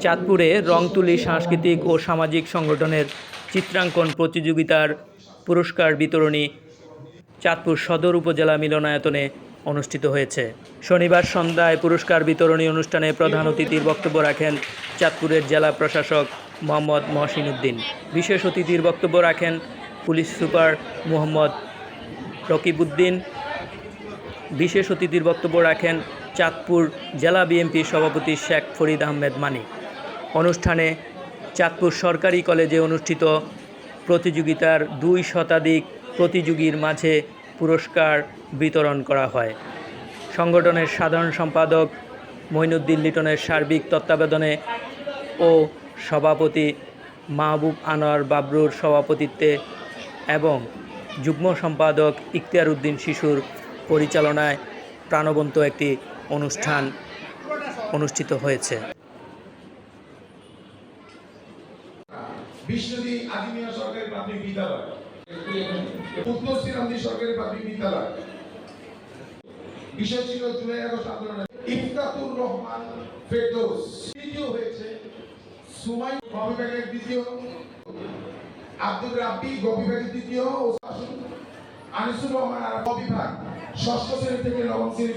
চাঁদপুরে রংতুলি সাংস্কৃতিক ও সামাজিক সংগঠনের চিত্রাঙ্কন প্রতিযোগিতার পুরস্কার বিতরণী চাঁদপুর সদর উপজেলা মিলনায়তনে অনুষ্ঠিত হয়েছে। শনিবার সন্ধ্যায় পুরস্কার বিতরণী অনুষ্ঠানে প্রধান অতিথির বক্তব্য রাখেন চাঁদপুরের জেলা প্রশাসক মোহাম্মদ মহসিন উদ্দিন। বিশেষ অতিথির বক্তব্য রাখেন পুলিশ সুপার মোহাম্মদ রকিবউদ্দিন। বিশেষ অতিথির বক্তব্য রাখেন চাঁদপুর জেলা বিএনপির সভাপতি শেখ ফরিদ আহমেদ মানিক। অনুষ্ঠানে চাঁদপুর সরকারি কলেজে অনুষ্ঠিত প্রতিযোগিতার 2 শতাধিক প্রতিযোগীর মাঝে পুরস্কার বিতরণ করা হয়। সংগঠনের সাধারণ সম্পাদক মঈনুদ্দিন লিটনের সার্বিক তত্ত্বাবধানে ও সভাপতি মাহবুব আনোয়ার বাবরুর সভাপতিত্বে এবং যুগ্ম সম্পাদক ইখতিয়ার উদ্দিন শিশুর পরিচালনায় প্রাণবন্ত একটি অনুষ্ঠান অনুষ্ঠিত হয়েছে। বিশ্বজি আজিমিয়া সরকারি প্রাথমিক বিদ্যালয়, উত্তর শ্রীরামদী সরকারি প্রাথমিক বিদ্যালয়। বিষয় ছিল জুলাই আগস্ট আন্দোলনে ইফতাতুর রহমান ফেরদৌস তৃতীয় হয়েছে, সুমাই বিভাগের দ্বিতীয়, আব্দুল রাব্বি বিভাগের তৃতীয় ও আনিসুর রহমান বিভাগ ষষ্ঠ শ্রেণী থেকে নবম শ্রেণী।